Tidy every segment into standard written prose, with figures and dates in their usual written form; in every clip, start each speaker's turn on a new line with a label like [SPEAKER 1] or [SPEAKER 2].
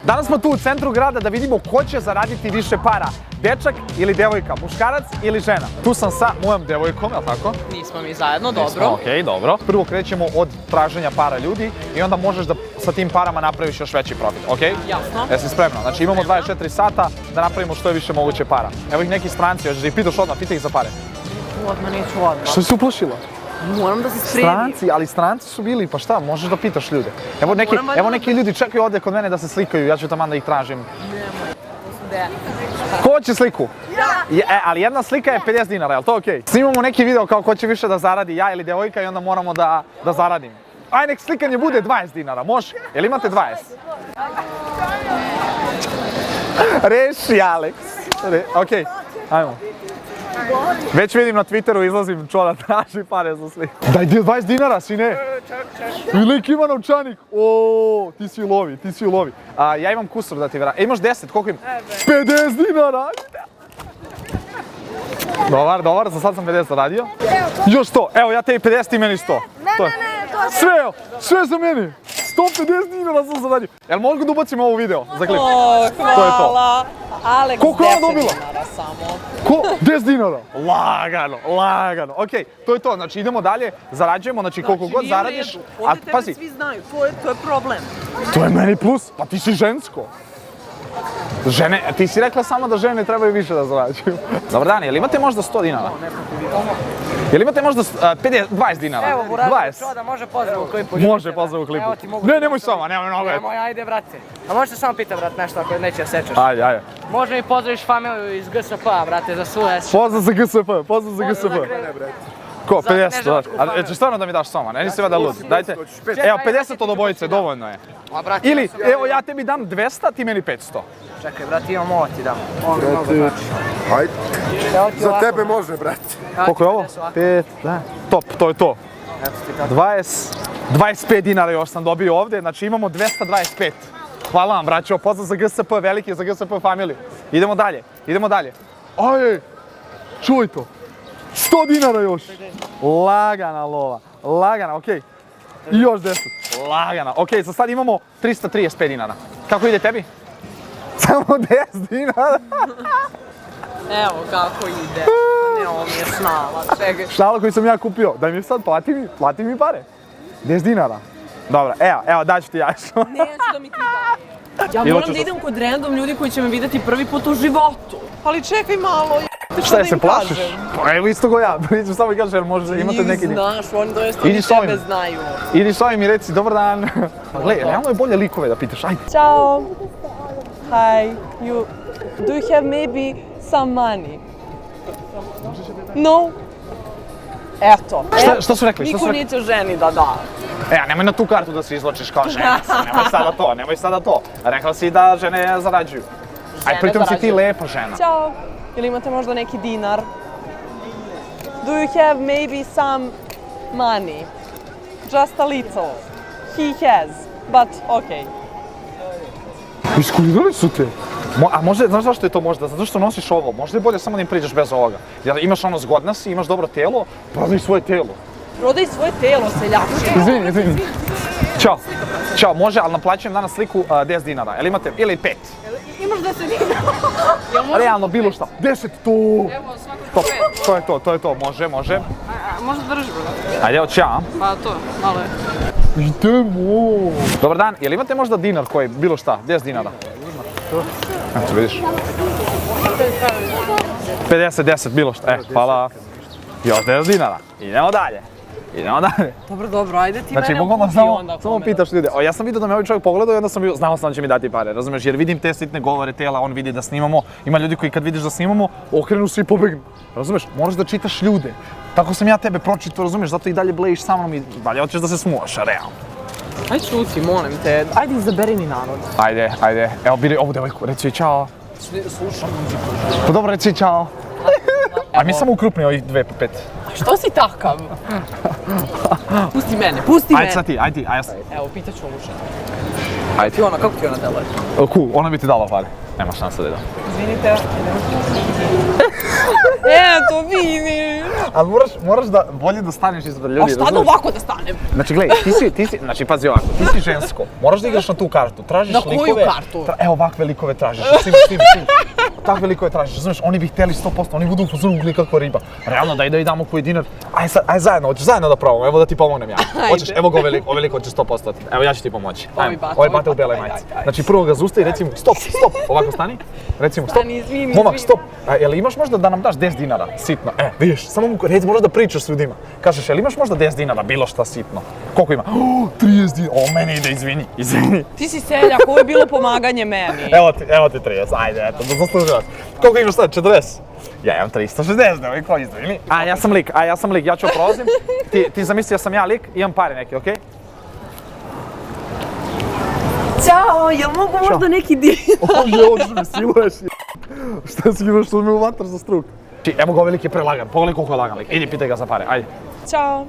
[SPEAKER 1] Danas smo tu u centru grada da vidimo ko će zaraditi više para. Dečak ili devojka, muškarac ili žena. Tu sam sa mojom devojkom, jel' tako?
[SPEAKER 2] Nismo mi zajedno, dobro.
[SPEAKER 1] Okej, dobro. Prvo krećemo od traženja para ljudi i onda možeš da sa tim parama napraviš još veći profit, okej?
[SPEAKER 2] Jasno.
[SPEAKER 1] Jesi spremna? Znači imamo 24 sata da napravimo što je više moguće para. Evo ih neki stranci, još da ih pitaš odmah, pitaj ih za pare.
[SPEAKER 2] Odmah neću odmah.
[SPEAKER 1] Što si uplašila?
[SPEAKER 2] Moram da se spremim.
[SPEAKER 1] Stranci, ali stranci su bili, pa šta, možeš da pitaš ljude. Evo neki ljudi čekaju ovdje kod mene da se slikaju, ja ću tamo da ih tražim. Ko hoće sliku? Ja! Ali jedna slika je 50 dinara, je li to okej? Snimamo neki video kao ko će više da zaradi, ja ili devojka i onda moramo da zaradim. Aj, nek slikanje bude 20 dinara, može? Jel imate 20? Reši, Alex. Okej, ajmo. Već vidim na Twitteru, izlazim čola, traži pare za sliku. Daj 20 dinara, sine. Lik ima novčanik. O, ti si u lovi. Ja imam kusur da ti vera. Imaš 10, koliko ima? 50 dinara. Dobar, za sad sam 50 zaradio. Još 100, evo ja tebi 50, ti meni 100.
[SPEAKER 3] Ne, to
[SPEAKER 1] Sve za meni. 150 dinara sam zaradio. Jel mogu da ubacimo ovo video za klip?
[SPEAKER 2] Hvala. Alex, 10 dinara samo.
[SPEAKER 1] Ko? 10 dinara? Lagano. Okej, to je to, znači idemo dalje, zarađujemo, znači koliko god zaradiš.
[SPEAKER 2] Ovdje tebe svi znaju, to je problem.
[SPEAKER 1] To je meni plus, pa ti si žensko. Žene, ti si rekla samo da žene trebaju više da zarađuju. Dobar dan, jel imate možda 100 dinara? Jel imate možda 20 dinara?
[SPEAKER 2] Evo, Burazer, čuo da može pozdrav u klipu.
[SPEAKER 1] Može pozdrav u klipu. Ne, nemoj sama, nemoj mnogo.
[SPEAKER 2] Nemoj, ajde, brate. A možeš samo pita, brat, nešto ako neće da sečeš.
[SPEAKER 1] Ajde.
[SPEAKER 2] Može mi pozdraviš familiju iz GSP-a, brate, za sues.
[SPEAKER 1] Pozdrav za GSP. Ko, 50, daš? A ćeš stvarno da mi daš sama, ne nisi vada lud. Dajte, evo 50 od obojice, dovoljno je. Ili, evo ja tebi dam 200, ti meni 500.
[SPEAKER 2] Čekaj, brate, imam ovo ti dam.
[SPEAKER 4] Ajde. Za tebe može, brate.
[SPEAKER 1] Koliko je ovo? 5, da. Top, to je to. 25 dinara još sam dobio ovdje, znači imamo 225. Hvala vam, braćo, pozdrav za GSP, veliki za GSP familiju. Idemo dalje. Aj, čuj to. 100 dinara još. Lagana lova. Okej. I još 10. Lagana. Okej, za sad imamo 335 dinara. Kako ide tebi? Samo 10 dinara.
[SPEAKER 2] Evo kako ide. Ne, ovo mi je šnala, čekaj.
[SPEAKER 1] Šnala koju sam ja kupio. Daj mi sad, plati mi pare. 10 dinara. Dobro, evo, daću ti ja.
[SPEAKER 2] Neću da mi ti daj. Ja moram da idem kod random ljudi koji će me vidjeti prvi put u životu. Ali čekaj malo,
[SPEAKER 1] šta je, se plašiš? Pa evo isto ko ja, pričam samo i kažeš, jer možda imate neki...
[SPEAKER 2] Ti znaš, oni doista ni tebe znaju.
[SPEAKER 1] Idi s ovim i reci, dobar dan. Gle, nemoj bolje likove da pitaš, ajde.
[SPEAKER 5] Ciao. Hi. Do you have maybe some money? No? Eto.
[SPEAKER 1] Šta su rekli?
[SPEAKER 2] Niko neće ženi da da.
[SPEAKER 1] Nemoj na tu kartu da se izločiš kao žena, nemoj sada to. Rekla si da žene zarađuju. Aj, pritom si ti lepa žena.
[SPEAKER 5] Ciao. Ili imate možda neki dinar? Do you have maybe some money? Just a little. He has, but okay.
[SPEAKER 1] Iskulirali su te. A možda, znaš zašto je to možda? Zato što nosiš ovo. Možda je bolje samo da im priđeš bez ovoga. Jer imaš ono zgodna si, imaš dobro telo, prodaj svoje telo.
[SPEAKER 5] Prodaj svoje telo, seljače.
[SPEAKER 1] Izvini. Ćao, može, ali naplaćujem danas sliku 10 dinara. Jel imate? Ili 5?
[SPEAKER 5] Imaš 10 dinara.
[SPEAKER 1] Realno, bilo šta. 10 to!
[SPEAKER 2] Evo, svako 5.
[SPEAKER 1] To je to. Može.
[SPEAKER 2] Možda drži, brate.
[SPEAKER 1] Ajde, evo ćao.
[SPEAKER 2] Pa to, malo je.
[SPEAKER 1] Idemo! Dobar dan, jel imate možda dinar koji, bilo šta, 10 dinara? Eto, vidiš. 50, 10, bilo šta. Hvala. Još 10 dinara. Idemo dalje.
[SPEAKER 2] Dobro, ajde ti
[SPEAKER 1] znači,
[SPEAKER 2] mene ukupi onda.
[SPEAKER 1] Samo pitaš ljude. Ja sam vidio da me ovaj čovjek pogledao i onda sam znao sam da će mi dati pare, razumeš? Jer vidim te sitne govore tela, on vidi da snimamo. Ima ljudi koji kad vidiš da snimamo, okrenu se i pobegnu. Razumeš? Moraš da čitaš ljude. Tako sam ja tebe pročitao, razumeš? Zato i dalje blejiš sa mnom i dalje hoćeš da se smuvaš, realno.
[SPEAKER 2] Ajde šuti, molim te. Ajde izaberi mi narod.
[SPEAKER 1] Ajde. Evo, biri ovu devojku, reci joj čao.
[SPEAKER 2] Slušam muziku.
[SPEAKER 1] Pa dobro, reci joj čao. A mi samo ukrupni ovih 2 po 5.
[SPEAKER 2] Što si takav? Pusti mene.
[SPEAKER 1] Ajde sad ti, ajde ja sam.
[SPEAKER 2] Evo, pitaću ovu ženu.
[SPEAKER 1] Ajde.
[SPEAKER 2] Ti ona, kako ti ona deluje?
[SPEAKER 1] Cool, ona bi ti dala pare. Nema šansa da je da.
[SPEAKER 2] Izvinite. Eto, vidiš.
[SPEAKER 1] Ali moraš da bolje da staneš ispred ljudi.
[SPEAKER 2] A šta da ovako da stanem?
[SPEAKER 1] Znači, gledaj, znači, pazi ovako, ti si žensko, moraš da igraš na tu kartu, tražiš
[SPEAKER 2] Na
[SPEAKER 1] likove...
[SPEAKER 2] koju kartu?
[SPEAKER 1] Evo ovakve likove tražiš, svim. Takve likove tražiš, znaš, oni bi htjeli 100%, oni budu u fazonu kakva riba. Realno, daj da i damo koji dinar. Aj zajedno, hoćeš zajedno da probamo, evo da ti pomognem ja. Hoćeš, evo ga ovaj lik hoće 100%. Evo ja ću ti pomoći. Ovaj bate u beloj majici. Znači, prvo ga zustavi, recimo, stop, ovako stani. Recimo, stop. Momak, stop. Jel imaš možda da nam daš 10 dinara, sitno? Vidiš, samo mu reci, možda da pričaš s ljudima. Kažeš, jel imaš možda 10 dinara, bilo šta sitno? Koliko ima? 30 dinara. O, meni ide, izvini.
[SPEAKER 5] Ti si seljak, ovo je bilo pomaganje meni.
[SPEAKER 1] Evo ti 30, ajde, eto, da zasluživaš. Koliko imaš sad, 40? Ja imam 360, nemoj ko izvini. A ja sam lik, ja ću prolazim. Ti zamisli da sam ja lik, imam pare neke, okej?
[SPEAKER 2] Ćao, jel mogu možda neki dinar?
[SPEAKER 1] Ože me siluješ. Šta si imaš što me u vatar za struk? Evo ga ovaj lik je prelagan, pogledaj koliko je lagan lik. Idi pitaj ga za pare, ajde.
[SPEAKER 5] Ćao.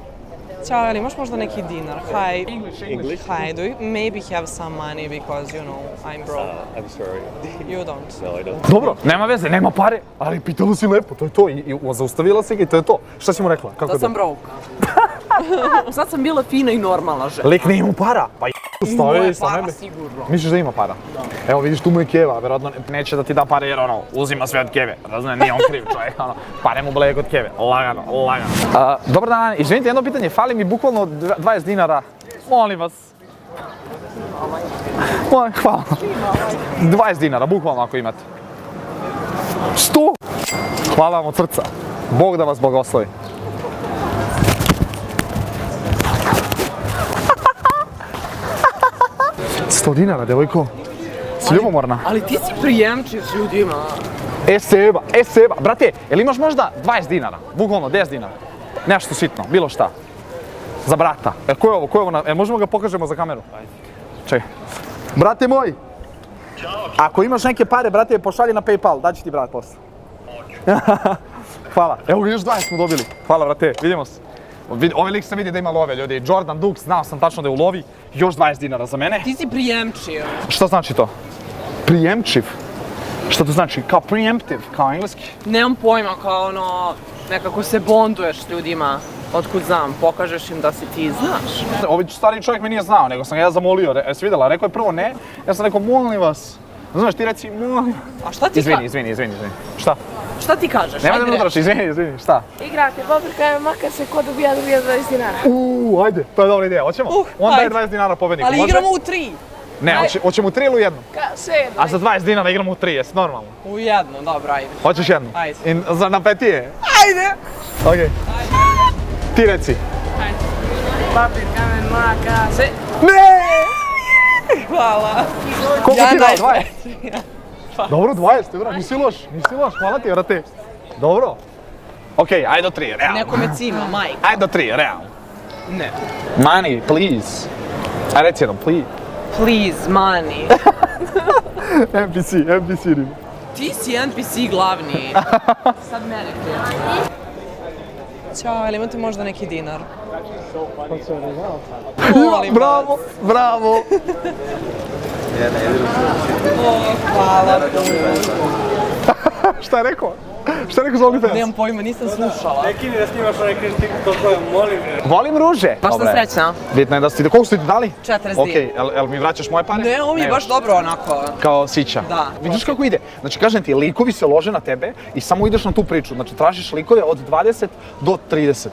[SPEAKER 5] Ćao, jel imaš možda neki dinar? Hi.
[SPEAKER 1] English.
[SPEAKER 5] Hi, do you maybe have some money because, you know, I'm broke?
[SPEAKER 3] I'm sorry.
[SPEAKER 5] You don't.
[SPEAKER 3] No, I don't.
[SPEAKER 1] Dobro, nema veze, nema pare, ali pitala si lepo, to je to. I zaustavila si ga i to je to. Šta si mu rekla? Kako
[SPEAKER 2] Da sam broke. Sad sam bila fina i normalna žena.
[SPEAKER 1] Lik ne ima para, pa
[SPEAKER 2] Moje para sigurno.
[SPEAKER 1] Misliš da ima para? Evo vidiš, tu mu je Keva, verovatno neće da ti da pare jer uzima sve od Keve. Razumije, nije on kriv čovjek, pare mu bleje kod Keve, lagano. Dobar dan, izvinite, jedno pitanje, fali mi bukvalno 20 dinara, molim vas. Hvala. 20 dinara, bukvalno ako imate. 100? Hvala vam od srca. Bog da vas blagoslovi. $100, devojko. Si ljubomorna?
[SPEAKER 2] Ali ti si prijemčiv s ljudima.
[SPEAKER 1] Seba. Brate, jel imaš možda 20 dinara? Bukvalno 10 dinara. Nešto sitno, bilo šta. Za brata. Ko je ovo? Možemo ga pokažemo za kameru? Čekaj. Brate moj! Ako imaš neke pare, brate, pošalji na PayPal, daći ti brat posle. Hvala. Evo još 20 smo dobili. Hvala, brate, vidimo se. Ovaj lik se vidi da ima love, ljudi. Jordan Dux, znao sam tačno da je u lovi. Još 20 dinara za mene.
[SPEAKER 2] Ti si prijemčiv.
[SPEAKER 1] Šta znači to? Prijemčiv? Šta to znači? Kao preemptive, kao engleski?
[SPEAKER 2] Nemam pojma, kao ono, nekako se bonduješ s ljudima. Otkud znam, pokažeš im da si ti znaš.
[SPEAKER 1] Ovaj stari čovjek me nije znao, nego sam ga ja zamolio. Jesi vidjela? Rekao je prvo ne, ja sam rekao molim vas. Znaš, ti reci molim.
[SPEAKER 2] A šta ti
[SPEAKER 1] Izvini. Šta?
[SPEAKER 2] Šta ti kažeš?
[SPEAKER 1] Nema da
[SPEAKER 2] Ajde
[SPEAKER 1] me udraš, izvini, šta?
[SPEAKER 6] Igrate, paprika, makar se ko dobija 20 dinara.
[SPEAKER 1] Ajde, to je dobra ideja, hoćemo? On daje 20 dinara pobedniku,
[SPEAKER 5] Ali
[SPEAKER 1] može?
[SPEAKER 5] igramo u 3.
[SPEAKER 1] Ne, hoćemo u 3 ili u jednu?
[SPEAKER 6] Sedno.
[SPEAKER 1] A za 20 dinara igramo u 3, jesi normalno?
[SPEAKER 5] U jedno, dobro, ajde.
[SPEAKER 1] Hoćeš jednu?
[SPEAKER 5] Ajde.
[SPEAKER 1] Na petije?
[SPEAKER 5] Ajde!
[SPEAKER 1] Okej. Ti reci.
[SPEAKER 6] Papir, kamen, maka, se.
[SPEAKER 1] Ne!
[SPEAKER 5] Hvala.
[SPEAKER 1] Koliko ti dao?
[SPEAKER 5] 20.
[SPEAKER 1] 20? Dobro, 20, dobro, nisi loš, hvala ti, brate. Dobro. Okej, ajde do 3, realno.
[SPEAKER 5] Neko me cima, majka.
[SPEAKER 1] Ajde do 3, realno.
[SPEAKER 5] Ne.
[SPEAKER 1] Money, please. Ajde reci jednom, please.
[SPEAKER 5] Please, money.
[SPEAKER 1] NPC riba.
[SPEAKER 2] Ti si NPC glavni. Sad mene krije.
[SPEAKER 5] Ćao, jel imate možda neki dinar?
[SPEAKER 1] Bravo.
[SPEAKER 5] Hvala.
[SPEAKER 1] Šta je rekao? Šta je rekao za OnlyFans?
[SPEAKER 5] Nemam pojma, nisam slušala.
[SPEAKER 3] Neki mi da snimaš onaj kritik, to molim.
[SPEAKER 1] Volim ruže.
[SPEAKER 2] Baš sam srećna.
[SPEAKER 1] Bitno je da ste, koliko ste ti dali?
[SPEAKER 5] 40
[SPEAKER 1] Okej, jel mi vraćaš moje pare?
[SPEAKER 5] Ne, ovo mi je baš dobro onako.
[SPEAKER 1] Kao sića.
[SPEAKER 5] Da.
[SPEAKER 1] Vidiš kako ide? Znači, kažem ti, likovi se lože na tebe i samo ideš na tu priču. Znači, tražiš likove od 20 do 30.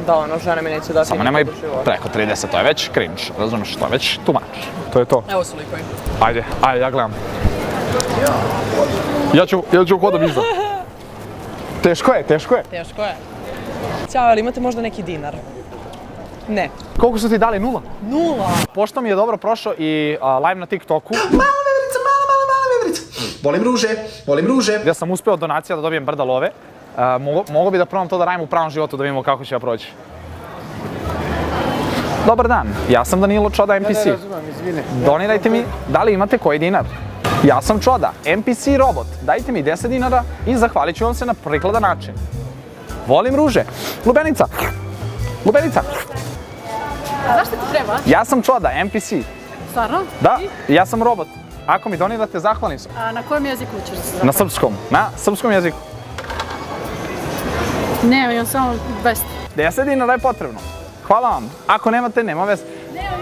[SPEAKER 5] Da, ono, žena mi neće dati.
[SPEAKER 1] Samo nemoj preko 30, to je već cringe, razumiješ, to je već too much. To je to.
[SPEAKER 5] Evo su likovi.
[SPEAKER 1] Ajde, ja gledam. Ja ću hodam iza. Teško je.
[SPEAKER 5] Teško je. Ćao, jel imate možda neki dinar? Ne.
[SPEAKER 1] Koliko su ti dali? 0?
[SPEAKER 5] 0.
[SPEAKER 1] Pošto mi je dobro prošao i live na TikToku. Mala veverica. Volim ruže. Gdje sam uspeo od donacija da dobijem brda love. Mogu bi da probam to da radim u pravom životu da vidimo kako će ja proći. Dobar dan, ja sam Danilo Čoda NPC. Donirajte mi, da li imate koji dinar? Ja sam Čoda, NPC robot. Dajte mi 10 dinara i zahvalit ću vam se na prikladan način. Volim ruže. Lubenica.
[SPEAKER 6] A zašto ti treba?
[SPEAKER 1] Ja sam Čoda, NPC.
[SPEAKER 6] Stvarno?
[SPEAKER 1] Da, ja sam robot. Ako mi donirate, zahvalim se.
[SPEAKER 6] A na kojem jeziku ćeš se
[SPEAKER 1] Na srpskom jeziku.
[SPEAKER 6] Ne, imam samo 200.
[SPEAKER 1] 10 dinara je potrebno. Hvala vam. Ako nemate, nema veze.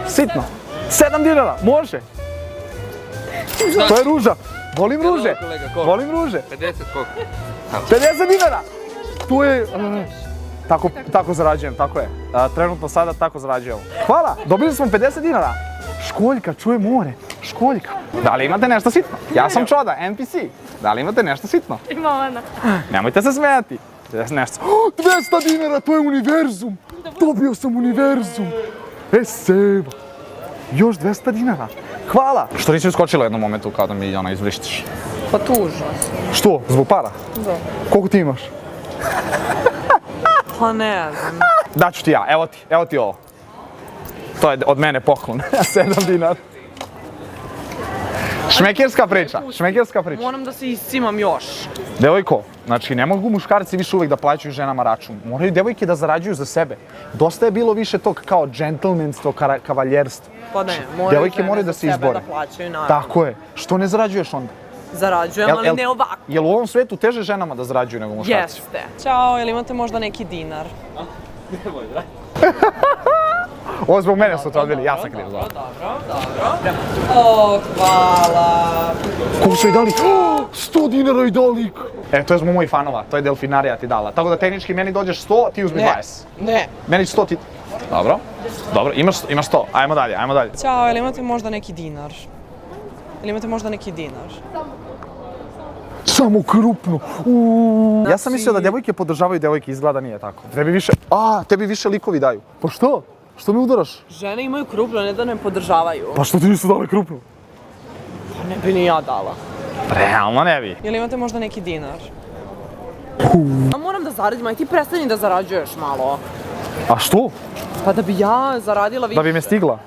[SPEAKER 1] Sitno. 7 dinara, može. To je ruža. Volim ruže. Volim ruže.
[SPEAKER 3] 50 koliko?
[SPEAKER 1] 50 dinara. Tu je... Tako zarađujem, tako je. Trenutno sada tako zarađujemo. Hvala, dobili smo 50 dinara. Školjka, čuje more. Školjka. Da li imate nešto sitno? Ja sam Čoda, NPC. Da li imate nešto sitno?
[SPEAKER 6] Ima ona.
[SPEAKER 1] Nemojte se smijati. Nešto. 200 dinara, to je univerzum. Dobio sam univerzum. Seba. Još 200 dinara. Hvala. Što nisi uskočila u jednom momentu kao da mi ona izvrištiš?
[SPEAKER 5] Pa tužno.
[SPEAKER 1] Što? Zbog para?
[SPEAKER 5] Da.
[SPEAKER 1] Koliko ti imaš?
[SPEAKER 5] Pa ne znam.
[SPEAKER 1] Daću ti ja, evo ti ovo. To je od mene poklon. 7 dinara. Šmekerska priča.
[SPEAKER 5] Moram da se iscimam još.
[SPEAKER 1] Devojko, znači ne mogu muškarci više uvijek da plaćaju ženama račun. Moraju devojke da zarađuju za sebe. Dosta je bilo više tog kao džentlmenstvo, kavaljerstvo.
[SPEAKER 5] Pa ne, moraju da se izbore. Da plaćaju, naravno.
[SPEAKER 1] Tako je. Što ne zarađuješ onda?
[SPEAKER 5] Zarađujem, ali ne ovako.
[SPEAKER 1] Jel u ovom svetu teže ženama da zarađuju nego muškarci?
[SPEAKER 5] Jeste. Ćao, jel imate možda neki dinar?
[SPEAKER 1] Ovo zbog mene su to odbili, ja sam kriv.
[SPEAKER 5] Dobro. O, hvala.
[SPEAKER 1] Koliko su i dali? 100 dinara i dali! To je zbog mojih fanova, to je delfinarija ti dala. Tako da tehnički meni dođeš 100, ti uzmi 20.
[SPEAKER 5] Ne.
[SPEAKER 1] Meni 100 ti... Dobro, imaš 100, ajmo dalje.
[SPEAKER 5] Ćao, jel imate možda neki dinar?
[SPEAKER 1] Samo krupno. Ja sam mislio da djevojke podržavaju djevojke, izgleda nije tako. Tebi više likovi daju. Pa što? Što me udaraš?
[SPEAKER 5] Žene imaju krupno, ne da me podržavaju.
[SPEAKER 1] Pa što ti nisu dale krupno?
[SPEAKER 5] Pa ne bi ni ja dala.
[SPEAKER 1] Realno ne bi.
[SPEAKER 5] Jel imate možda neki dinar? A moram da zaradim, aj ti prestani da zarađuješ malo.
[SPEAKER 1] A što?
[SPEAKER 5] Pa da bi ja zaradila više.
[SPEAKER 1] Da bi me stigla?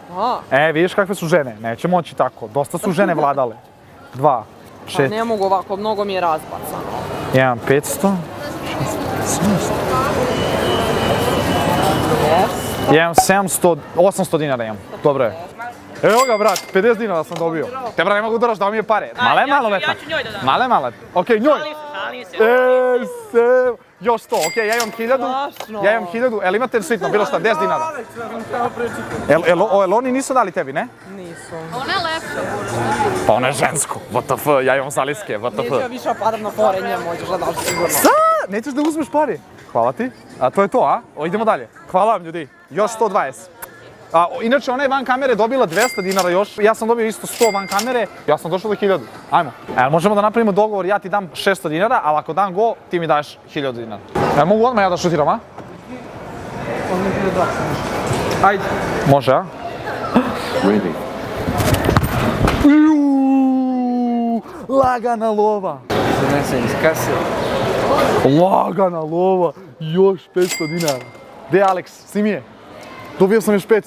[SPEAKER 5] Da.
[SPEAKER 1] Vidiš kakve su žene, neće moći tako. Dosta su žene vladale. 2, 6.
[SPEAKER 5] Pa ne mogu ovako, mnogo mi je razbacano.
[SPEAKER 1] 1, 500. 700, 800 dinara imam. Dobro je. Evo ga, brat, 50 dinara sam dobio. Te, brat, ne mogu udaraš, dao mi je pare. Malo, veta.
[SPEAKER 6] Ja ću njoj da dam.
[SPEAKER 1] Male. Okej, njoj.
[SPEAKER 6] Šalim se.
[SPEAKER 1] Seb. Još 100, okej, ja imam 1000. Ja imam 1000, jel imate sitno, bilo šta, 10 dinara? Jel oni nisu dali tebi, ne?
[SPEAKER 5] Nisu.
[SPEAKER 6] Ona je lepša.
[SPEAKER 1] Pa ona je žensko, WTF, ja imam zaliske, WTF.
[SPEAKER 5] Neću ja više opadam na fore, njemu možeš da daš sigurno.
[SPEAKER 1] Nećeš da uzmeš pare? Hvala ti. A to je to, a? Idemo dalje. Hvala vam, ljudi. Još 120. Inače, ona je van kamere dobila 200 dinara još. Ja sam dobio isto 100 van kamere. Ja sam došao do 1000. Ajmo. Možemo da napravimo dogovor, ja ti dam 600 dinara, ali ako dam go, ti mi daš 1000 dinara. Mogu odmah ja da šutiram, a? Ajde. Može, a? Lagana lova.
[SPEAKER 3] Zanesem iz kase.
[SPEAKER 1] Lagana lova, još 500 dinara. Gdje je Alex? Snimi je. Dobio sam još 500.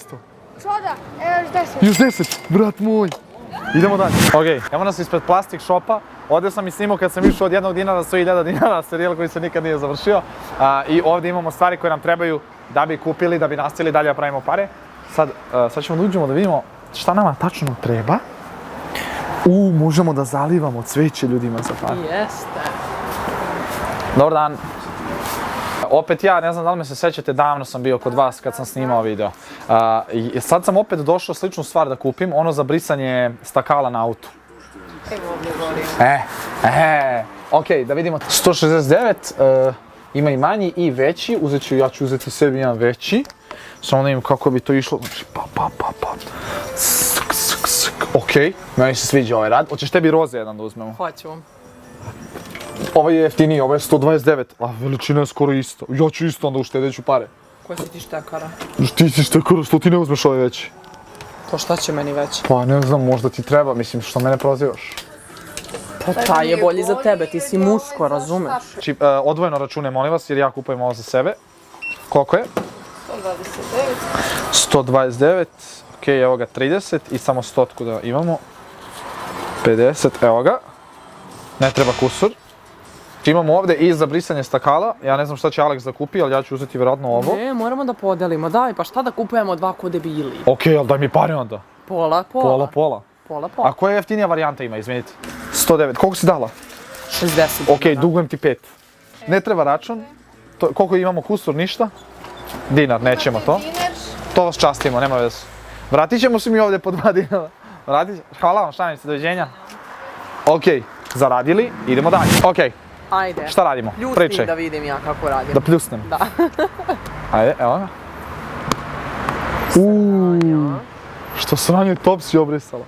[SPEAKER 6] Čoda, evo
[SPEAKER 1] Još
[SPEAKER 6] još 10.
[SPEAKER 1] 10, brat moj. Idemo dalje. Okej, evo nas ispred Plastik Shopa. Ovdje sam i snimao kad sam išao od 1 dinara do 1000 dinara, serijal koji se nikad nije završio. I ovdje imamo stvari koje nam trebaju da bi kupili, da bi nastavili dalje da pravimo pare. Sad ćemo da uđemo da vidimo šta nama tačno treba. Možemo da zalivamo cveće ljudima za pare.
[SPEAKER 5] Jeste.
[SPEAKER 1] Dobar dan. Opet ja, ne znam da li me se sećate, davno sam bio kod vas kad sam snimao video. I sad sam opet došao sličnu stvar da kupim, ono za brisanje stakala na autu.
[SPEAKER 5] Evo ovdje volim.
[SPEAKER 1] Okej, da vidimo. 169, ima i manji i veći, ja ću uzeti sebi jedan veći. Samo da vidim kako bi to išlo, znači pa. Okej, meni se sviđa ovaj rad. Hoćeš tebi roze jedan da uzmemo?
[SPEAKER 5] Hoću.
[SPEAKER 1] Ovaj je jeftiniji, ovaj je 129, a veličina je skoro isto. Ja ću isto onda uštedit ću pare.
[SPEAKER 5] Koja si ti štekara?
[SPEAKER 1] Ti si štekara, što ti ne uzmeš ovaj veći?
[SPEAKER 5] To šta će meni veći?
[SPEAKER 1] Pa ne znam, možda ti treba, mislim, što mene prozivaš.
[SPEAKER 5] Pa taj je bolji za tebe, ti si muško, razumeš?
[SPEAKER 1] Znači, odvojeno račune, molim vas, jer ja kupujem ovo za sebe. Koliko je? 129, okej, evo ga 30 i samo 100 da imamo. 50, evo ga. Ne treba kusur. Imamo ovdje i za brisanje stakala, ja ne znam šta će Alex da kupi, ali ja ću uzeti vjerojatno ovo.
[SPEAKER 5] Ne, moramo da podelimo, daj, pa šta da kupujemo dva ko debili?
[SPEAKER 1] Okej, ali daj mi pare onda.
[SPEAKER 5] Pola.
[SPEAKER 1] A koja jeftinija varijanta ima, izvinite? 109, koliko si dala?
[SPEAKER 5] 60.
[SPEAKER 1] Okej, dugujem ti 5. Ne treba račun. koliko imamo kusur, ništa? Dinar, nećemo to. To vas častimo, nema veze. Vratit ćemo se mi ovdje po 2 dinara. Hvala vam, šanice, doviđenja. Okej, zaradili, idemo dalje. Okej,
[SPEAKER 2] Ajde.
[SPEAKER 1] šta radimo?
[SPEAKER 2] Pljusni
[SPEAKER 1] Pričaj.
[SPEAKER 2] da vidim ja kako radim.
[SPEAKER 1] Da pljusnem.
[SPEAKER 2] Da.
[SPEAKER 1] Ajde, evo ga. Što sranje Topsi obrisala.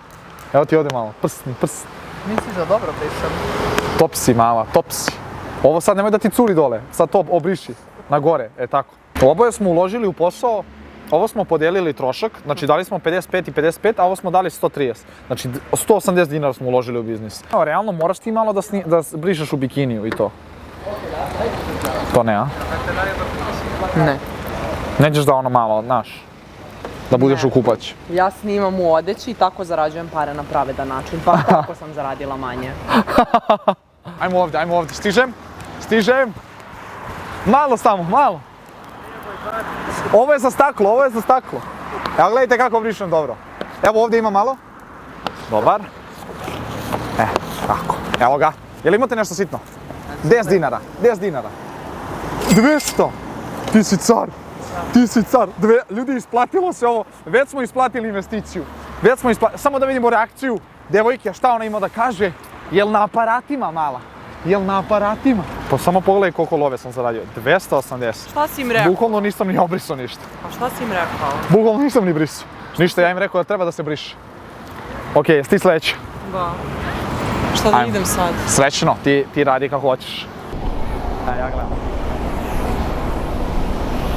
[SPEAKER 1] Evo ti ovdje malo, prstni.
[SPEAKER 2] Misliš da dobro pišem?
[SPEAKER 1] Topsi mala, Topsi. Ovo sad nemoj da ti curi dole, sad to obriši, na gore, tako. Oboje smo uložili u posao, ovo smo podijelili trošak, znači dali smo 55 i 55, a ovo smo dali 130. Znači 180 dinara smo uložili u biznis. Realno moraš ti malo da brišeš u bikiniju i to. To ne, a?
[SPEAKER 2] Ne.
[SPEAKER 1] Nećeš da ono malo, znaš, da budeš u kupaći.
[SPEAKER 2] Ja snimam u odeći i tako zarađujem pare na pravedan način, pa tako sam zaradila manje.
[SPEAKER 1] Ajmo ovdje, stižem. Malo samo, malo. Ovo je za staklo. Evo gledajte kako brišem dobro. Evo ovdje ima malo. Dobar. Tako. Evo ga. Jel imate nešto sitno? 10 dinara. 200. Ti si car. Ljudi, isplatilo se ovo. Već smo isplatili investiciju. Samo da vidimo reakciju devojke, šta ona ima da kaže. Jel na aparatima mala? Pa samo pogledaj koliko love sam zaradio. 280.
[SPEAKER 2] Šta si im rekao?
[SPEAKER 1] Bukvalno nisam ni obrisao ništa.
[SPEAKER 2] A šta si im rekao?
[SPEAKER 1] Bukvalno nisam ni brisao. Ništa, ja im rekao da treba da se briše. Okej, jesi ti sledeći?
[SPEAKER 2] Da. Šta da
[SPEAKER 1] Ajmo.
[SPEAKER 2] idem sad?
[SPEAKER 1] Srećno, ti radi kako hoćeš. Ja gledam.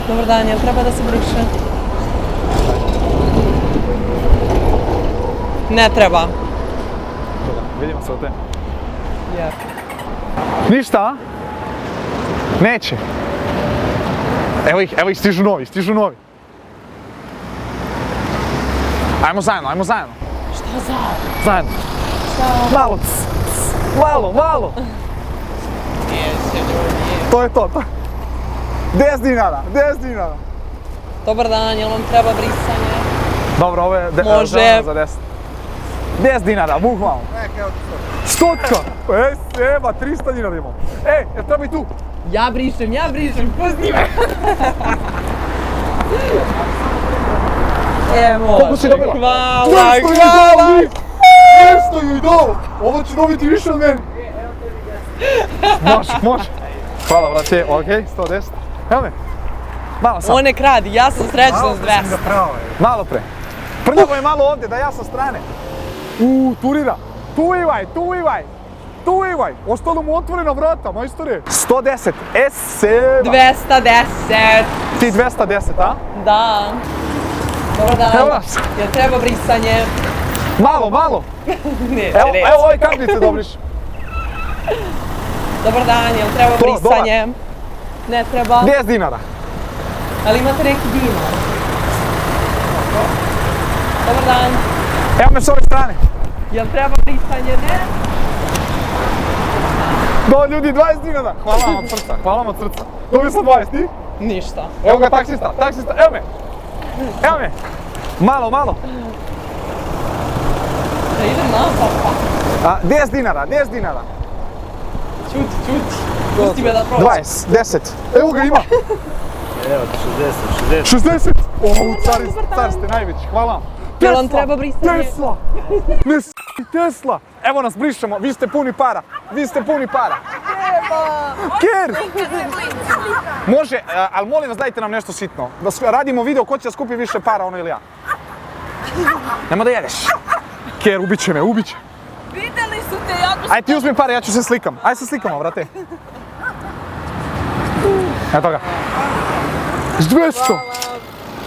[SPEAKER 5] Dobar dan, jel treba da se briše? Ne treba.
[SPEAKER 1] Vidimo se u te.
[SPEAKER 5] Jer.
[SPEAKER 1] Ništa, a? Neće. Evo ih, stižu novi. Ajmo zajedno.
[SPEAKER 5] Šta za?
[SPEAKER 1] Zajedno. Malo. To je to. 10 dinara.
[SPEAKER 5] Dobar dan, jel vam treba brisanje?
[SPEAKER 1] Dobro, ovo je
[SPEAKER 5] Može.
[SPEAKER 1] zeleno za 10. 10 dinara, bukvalno. Stotka! Seba, 300 dinara imamo. Jel treba i tu?
[SPEAKER 2] Ja brišem, pusti me! Evo.
[SPEAKER 1] Koliko si dobila?
[SPEAKER 2] Hvala!
[SPEAKER 1] 200 joj dao! Ovo će dobiti više od mene. Može. Hvala, brate, okej, 110. Evo me. Malo sam.
[SPEAKER 5] On ne kradi, ja sam srećna s 200.
[SPEAKER 1] Malo pre. Prljavo je malo ovdje, da ja sa strane. Turira. Tuivaj. Ostalo mu otvorena vrata, majstore. 110. Seba.
[SPEAKER 5] 210.
[SPEAKER 1] Ti 210, a?
[SPEAKER 5] Da. Dobar dan.
[SPEAKER 1] Evo nas.
[SPEAKER 5] Jel treba brisanje?
[SPEAKER 1] Malo.
[SPEAKER 5] Ne,
[SPEAKER 1] Evo ove kartice dobriš.
[SPEAKER 5] Dobar dan, jel treba
[SPEAKER 1] To,
[SPEAKER 5] brisanje? Ne treba.
[SPEAKER 1] 10 dinara.
[SPEAKER 5] Ali imate neki dinar? Dobar dan.
[SPEAKER 1] Evo me s ove strane.
[SPEAKER 5] Jel treba brisanje? Ne.
[SPEAKER 1] Ljudi, 20 dinara. Hvala vam od srca. Dobio sam 20, ti?
[SPEAKER 5] Ništa.
[SPEAKER 1] Evo ga taksista, evo me. Malo.
[SPEAKER 5] Da idem napad,
[SPEAKER 1] 10 dinara.
[SPEAKER 5] Čuti. Pusti me da prođem.
[SPEAKER 1] 20, 10. Evo ga ima.
[SPEAKER 3] Evo ti
[SPEAKER 1] 60. Car ste najveći, hvala vam.
[SPEAKER 5] Jel vam treba brisanje?
[SPEAKER 1] Tesla. Evo nas brišemo, vi ste puni para. Ker! Može, ali molim vas dajte nam nešto sitno. Da radimo video ko će da skupi više para, ono ili ja. Nemo da jedeš. Ker, ubit će me.
[SPEAKER 6] Videli su te jako...
[SPEAKER 1] Ajde ti uzmi pare, ja ću se slikam. Ajde se slikamo, brate. Eto ga. 200!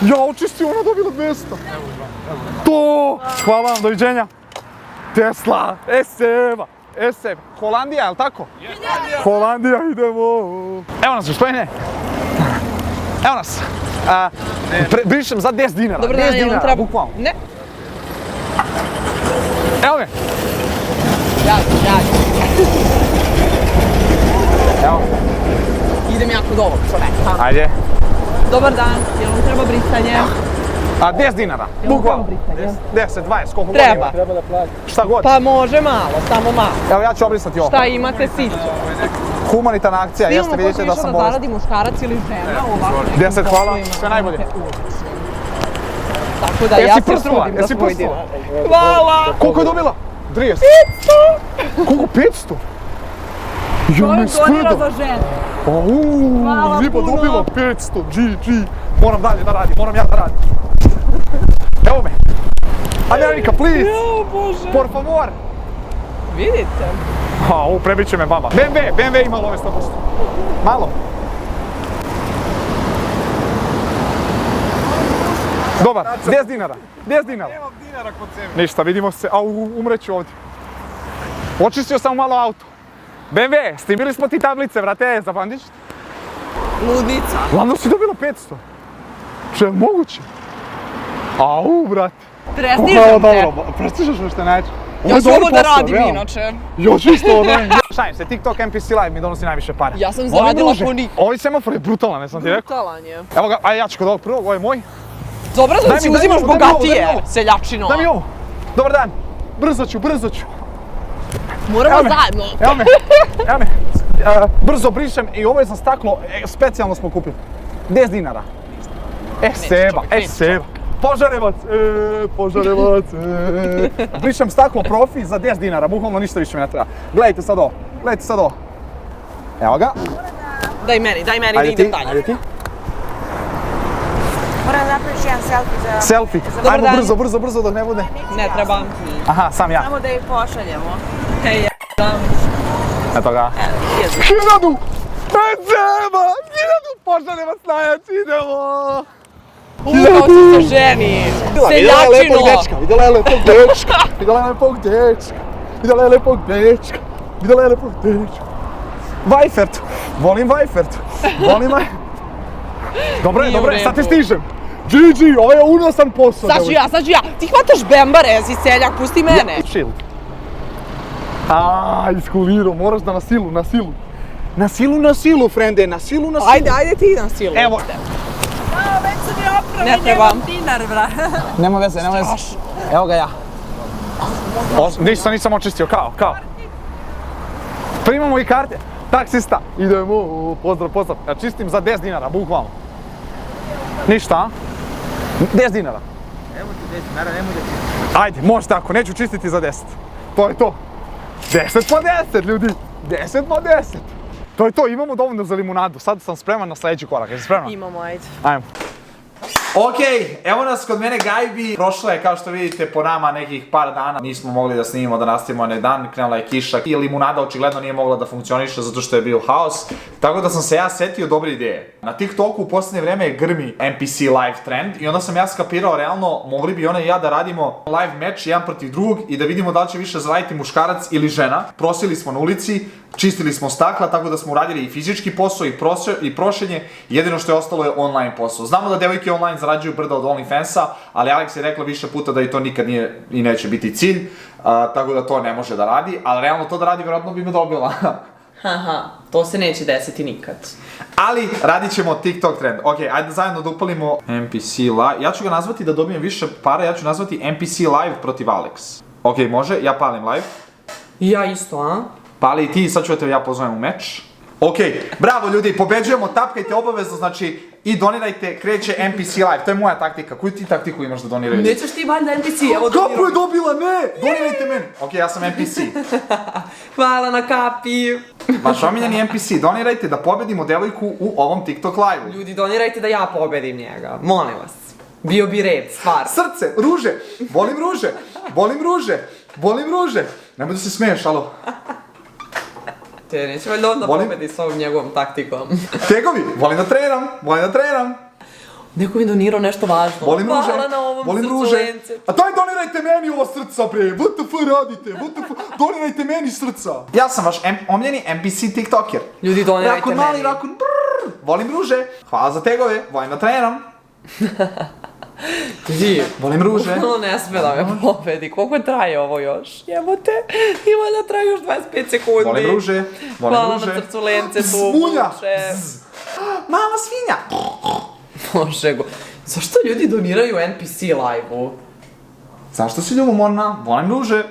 [SPEAKER 1] Ja, očisti, ona dobila 200. To! Hvala vam, doviđenja. Tesla, Seba. Holandija, je li tako? Holandija, idemo. Evo nas, gospodine. Evo nas. Brišem za 10 dinara.
[SPEAKER 5] Dobar dan,
[SPEAKER 1] 10
[SPEAKER 5] jel vam
[SPEAKER 1] dinara,
[SPEAKER 5] treba?
[SPEAKER 1] bukvalno.
[SPEAKER 5] Ne.
[SPEAKER 1] Evo me.
[SPEAKER 2] Ja.
[SPEAKER 1] Evo.
[SPEAKER 2] Idem ja kod ovog čoveka.
[SPEAKER 1] Ajde.
[SPEAKER 5] Dobar dan, jel vam treba brisanje?
[SPEAKER 1] A 10 dinara, bukvalno. 10, 20, koliko god
[SPEAKER 5] Treba.
[SPEAKER 1] ima. Šta god.
[SPEAKER 5] Pa može malo, samo malo.
[SPEAKER 1] Evo ja ću obrisati ovo.
[SPEAKER 5] Šta imate siću?
[SPEAKER 1] Humanitarna akcija,
[SPEAKER 5] Vidimo
[SPEAKER 1] jeste,
[SPEAKER 5] ko će
[SPEAKER 1] vidite da
[SPEAKER 5] više
[SPEAKER 1] sam
[SPEAKER 5] da
[SPEAKER 1] bolestan.
[SPEAKER 5] zaradi muškarac ili žena u ovakvim
[SPEAKER 1] 10, hvala,
[SPEAKER 5] poslovima
[SPEAKER 1] sve
[SPEAKER 5] koje
[SPEAKER 1] najbolje.
[SPEAKER 5] imate uopće. Tako da ja
[SPEAKER 1] Jesi
[SPEAKER 5] se
[SPEAKER 1] prstula,
[SPEAKER 5] trudim da
[SPEAKER 1] jesi
[SPEAKER 5] svoj
[SPEAKER 1] prstula?
[SPEAKER 5] dinar. Hvala!
[SPEAKER 1] Koliko je dobila? 30. 500! Koliko? 500? Jo, me skleda.
[SPEAKER 5] za ženu.
[SPEAKER 1] Hvala Riba
[SPEAKER 5] puno.
[SPEAKER 1] dobila 500, GG. Moram dalje da radim, moram ja da radim. Evo me. Amerika, please.
[SPEAKER 5] O Bože.
[SPEAKER 1] Por favor.
[SPEAKER 5] Vidite?
[SPEAKER 1] Ovo prebit će me baba. BMW ima ove 100%. Malo. Dobar, 10 dinara. 10 dinara.
[SPEAKER 3] Nemam dinara kod sebe.
[SPEAKER 1] Ništa, vidimo se. Au, umreću ovdje. Očistio sam malo auto. BMW, snimili smo ti tablice, vrate, zapamtiš?
[SPEAKER 5] Ludnica.
[SPEAKER 1] Glavno si dobila 500. Što je moguće? Au, brate.
[SPEAKER 5] Prestižem te.
[SPEAKER 1] Prestižeš me što neće.
[SPEAKER 5] Ja ću ovo da radim inače.
[SPEAKER 1] Jo, čisto ono. Šalim se, TikTok NPC Live mi donosi najviše para.
[SPEAKER 5] Ja sam
[SPEAKER 1] Oni
[SPEAKER 5] zaradila
[SPEAKER 1] druže.
[SPEAKER 5] po niku.
[SPEAKER 1] Ovaj semafor je brutalan, ne sam ti rekao.
[SPEAKER 5] Brutalan je.
[SPEAKER 1] Evo ga, aj ja ću kod ovog prvog, ovo je moj.
[SPEAKER 5] Dobro da si
[SPEAKER 1] Daj mi
[SPEAKER 5] uzimaš
[SPEAKER 1] ovo, daj mi ovo, daj mi
[SPEAKER 5] bogatije,
[SPEAKER 1] ovo.
[SPEAKER 5] seljačino.
[SPEAKER 1] Daj mi ovo. Dobar dan. Brzo ću.
[SPEAKER 5] Moramo
[SPEAKER 1] Evo me.
[SPEAKER 5] zajedno.
[SPEAKER 1] Evo me. Brzo brišem i ovo je za staklo, specijalno smo kupili. 10 dinara. Seba. Požarevac. Brišem staklo profi za 10 dinara, bukvalno ništa više mi ne treba. Gledajte sad ovo. Evo ga.
[SPEAKER 5] Daj meni da idem dalje.
[SPEAKER 1] Ajde ti.
[SPEAKER 6] Moram da napraviš jedan selfie za...
[SPEAKER 1] Selfie.
[SPEAKER 5] Dobar
[SPEAKER 1] Ajmo
[SPEAKER 5] dan.
[SPEAKER 1] brzo dok ne bude.
[SPEAKER 5] Ne treba.
[SPEAKER 1] Aha, sam ja.
[SPEAKER 6] Samo da ih pošaljemo.
[SPEAKER 5] Hej,
[SPEAKER 1] Eto ga. 1000! Seba! 1000! Požarevac najjači, idemo!
[SPEAKER 5] Kao si se ženi. Seljačino.
[SPEAKER 1] Vidjela je lepog dečka. Vajfert. Volim Vajfert. Dobro
[SPEAKER 5] Nije u
[SPEAKER 1] je, sad te
[SPEAKER 5] redu.
[SPEAKER 1] stižem. GG, ovo je unosan posao.
[SPEAKER 5] Sad ću ja. Ti hvataš bembare, si seljak, pusti mene.
[SPEAKER 1] Shield. Iskulirao, moraš da na silu, frende, na silu.
[SPEAKER 5] Ajde ti na silu.
[SPEAKER 1] Evo.
[SPEAKER 6] Već su mi opravo,
[SPEAKER 5] Ne trebam.
[SPEAKER 6] nemam dinar, bra.
[SPEAKER 1] Nema veze. Evo ga ja. Nisam očistio, kao. Primamo i karte. Taksista. Idemo, pozdrav. Ja čistim za 10 dinara, bukvalno. Ništa, a? 10 dinara.
[SPEAKER 3] Evo ti 10 dinara, nemoj da ti.
[SPEAKER 1] Ajde, može tako, neću čistiti za 10. To je to. 10 po 10, ljudi. 10 po 10. To je to, imamo dovoljno za limunadu. Sad sam spreman na sljedeći korak. Jesi spreman?
[SPEAKER 5] Imamo, ajde.
[SPEAKER 1] Ajmo. Ok, evo nas kod mene gajbi. Prošlo je, kao što vidite, po nama nekih par dana. Nismo mogli da snimimo, da nastavimo onaj dan. Krenula je kiša i limunada očigledno nije mogla da funkcioniše zato što je bio haos. Tako da sam se ja setio dobre ideje. Na TikToku u posljednje vreme grmi NPC live trend i onda sam ja skapirao realno mogli bi ona i ja da radimo live match jedan protiv drugog i da vidimo da li će više zaraditi muškarac ili žena. Prosili smo na ulici, čistili smo stakla, tako da smo uradili i fizički posao i prošenje. Jedino što je ostalo je online posao. Znamo da devojke online zarađuju brda od OnlyFansa, ali Alex je rekla više puta da i to nikad nije i neće biti cilj, tako da to ne može da radi, ali realno to da radi vjerojatno bi me dobila.
[SPEAKER 5] Haha, to se neće desiti nikad.
[SPEAKER 1] Ali radit ćemo TikTok trend. Ok, ajde zajedno da upalimo NPC live. Ja ću ga nazvati da dobijem više para, ja ću nazvati NPC live protiv Alex. Ok, može, ja palim live.
[SPEAKER 5] I ja isto, a?
[SPEAKER 1] Pali i ti, sad ću te ja pozovem u meč. Ok, bravo ljudi, pobeđujemo, tapkajte obavezno, znači i donirajte, kreće NPC live, to je moja taktika. Koju ti taktiku imaš da doniraju?
[SPEAKER 5] Nećeš ti valjda NPC, evo
[SPEAKER 1] Kapu
[SPEAKER 5] doniraj.
[SPEAKER 1] je dobila, ne! Donirajte meni! Ok, ja sam NPC.
[SPEAKER 5] Hvala na kapi.
[SPEAKER 1] Vaš omiljeni NPC, donirajte da pobedimo devojku u ovom TikTok live-u.
[SPEAKER 5] Ljudi, donirajte da ja pobedim njega, molim vas. Bio bi red, stvar.
[SPEAKER 1] Srce, ruže, volim ruže. Nemoj da se smiješ, alo.
[SPEAKER 5] Te neće valjda onda
[SPEAKER 1] Volim.
[SPEAKER 5] pobedi s ovom njegovom taktikom.
[SPEAKER 1] Tegovi, volim da treniram.
[SPEAKER 5] Neko mi donirao nešto važno.
[SPEAKER 1] Volim ruže,
[SPEAKER 5] Hvala na ovom
[SPEAKER 1] volim
[SPEAKER 5] srcu
[SPEAKER 1] ruže.
[SPEAKER 5] lence.
[SPEAKER 1] A daj donirajte meni ovo srca bre, WTF radite, donirajte meni srca. Ja sam vaš omiljeni NPC tiktoker.
[SPEAKER 5] Ljudi, donirajte
[SPEAKER 1] Rakun
[SPEAKER 5] meni.
[SPEAKER 1] mali, rakun brrrr, volim ruže, hvala za tegove, volim da treniram.
[SPEAKER 5] Ljudi,
[SPEAKER 1] Volim ruže.
[SPEAKER 5] ono ne sme da me pobedi. Koliko traje ovo još? Jebote, ima da traje još 25 sekundi.
[SPEAKER 1] Volim ruže,
[SPEAKER 5] Hvala na srcu lence, tu
[SPEAKER 1] Zmunja.
[SPEAKER 5] muče.
[SPEAKER 1] Mama svinja.
[SPEAKER 5] Može go.
[SPEAKER 2] Zašto ljudi doniraju NPC live-u?
[SPEAKER 1] Zašto si ljubomorna? Volim duže.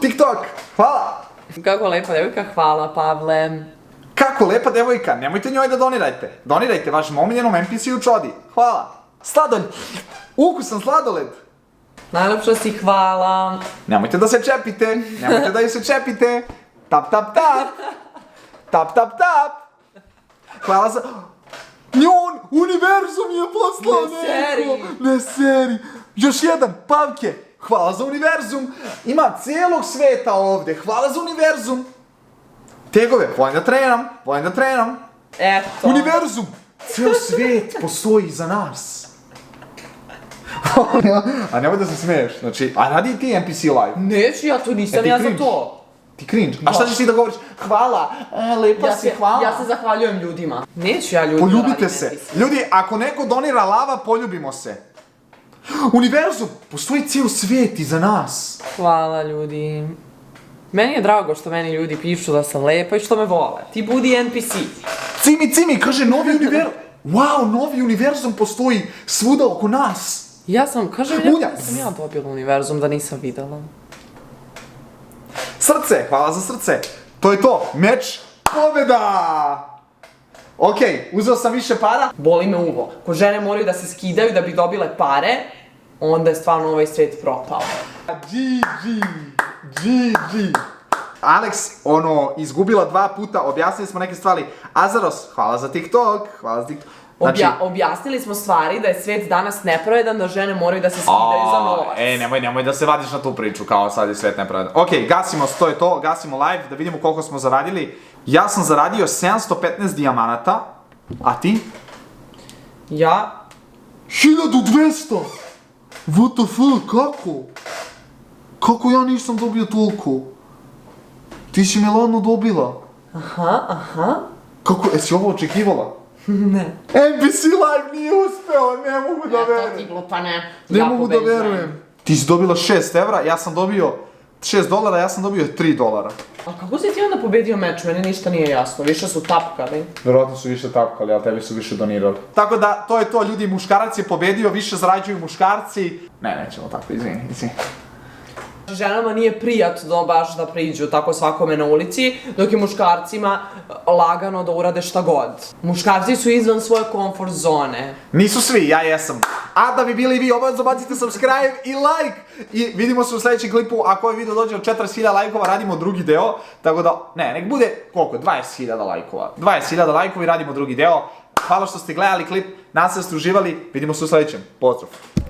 [SPEAKER 1] TikTok, hvala!
[SPEAKER 2] Kako lepa devojka, hvala Pavle.
[SPEAKER 1] Kako lepa devojka, nemojte njoj da donirajte. Donirajte vašem omiljenom NPC-u Čodi. Hvala. Sladolj. Ukusan sladoled.
[SPEAKER 2] Najlepša si, hvala.
[SPEAKER 1] Nemojte da se čepite. Nemojte da ju se čepite. Tap, tap, tap. Tap, tap, tap. Hvala za... Njun, univerzum je poslao
[SPEAKER 2] Ne seri.
[SPEAKER 1] neko. Ne seri. Još jedan, Pavke. Hvala za univerzum. Ima cijelog sveta ovdje. Hvala za univerzum. Tegove, volim da trenam.
[SPEAKER 2] Eto.
[SPEAKER 1] Univerzum! Cijel svijet postoji za nas. A nemoj da se smiješ, znači, a radi ti NPC live.
[SPEAKER 2] Neću, ja to nisam
[SPEAKER 1] ti
[SPEAKER 2] ja za
[SPEAKER 1] cringe?
[SPEAKER 2] to.
[SPEAKER 1] Ti cringe. A šta ćeš ti da govoriš? Hvala, lepa si, hvala.
[SPEAKER 2] Ja se zahvaljujem ljudima. Neću ja ljudima
[SPEAKER 1] Poljubite
[SPEAKER 2] raditi
[SPEAKER 1] se.
[SPEAKER 2] NPC.
[SPEAKER 1] Ljudi, ako neko donira lava, poljubimo se. Univerzum! Postoji cijel svijet iza nas.
[SPEAKER 2] Hvala ljudi. Meni je drago što meni ljudi pišu da sam lepa i što me vole. Ti budi NPC.
[SPEAKER 1] Cimi, kaže novi univerzum. Wow, novi univerzum postoji svuda oko nas.
[SPEAKER 2] Ja sam, kažem
[SPEAKER 1] Munja.
[SPEAKER 2] da sam ja dobila univerzum da nisam videla.
[SPEAKER 1] Srce, hvala za srce. To je to, meč pobjeda! Okej, uzeo sam više para.
[SPEAKER 2] Boli me uvo. Ko žene moraju da se skidaju da bi dobile pare, onda je stvarno ovaj svijet propao.
[SPEAKER 1] GG. Alex, izgubila 2 puta, objasnili smo neke stvari. Azaros, hvala za TikTok, Znači,
[SPEAKER 2] Objasnili smo stvari da je svijet danas nepravedan, da žene moraju da se skidaju za novac.
[SPEAKER 1] nemoj da se vadiš na tu priču, kao sad je svet nepravedan. Okej, gasimo, to je to, gasimo live, da vidimo koliko smo zaradili. Ja sam zaradio 715 dijamanata, a ti?
[SPEAKER 2] Ja?
[SPEAKER 1] 1200! WTF, kako? Kako ja nisam dobio toliko? Ti si me ladno dobila.
[SPEAKER 2] Aha.
[SPEAKER 1] Kako, jesi ovo očekivala?
[SPEAKER 2] Ne.
[SPEAKER 1] NPC live nije uspeo, ne mogu da verujem.
[SPEAKER 2] glupane.
[SPEAKER 1] Ne mogu da verujem. Ti si dobila 6 evra, ja sam dobio 6 dolara, ja sam dobio 3 dolara.
[SPEAKER 2] A kako si ti onda pobedio meč? Meni ništa nije jasno. Više su tapkali.
[SPEAKER 1] Vjerojatno su više tapkali, ali tebi su više donirali. Tako da, to je to, ljudi, muškarac je pobedio, više zarađuju muškarci. Ne, nećemo tako, izvini.
[SPEAKER 2] Ženama nije prijatno baš da priđu tako svakome na ulici, dok je muškarcima lagano da urade šta god. Muškarci su izvan svoje komfort zone.
[SPEAKER 1] Nisu svi, ja jesam. A da bi bili vi, obavezno bacite subscribe i like. I vidimo se u sljedećem klipu, ako ovaj video dođe od 40.000 lajkova, radimo drugi deo. Tako da, nek bude, koliko, 20.000 lajkova. 20.000 lajkova i radimo drugi deo. Hvala što ste gledali klip, nas ste uživali, vidimo se u sljedećem. Pozdrav!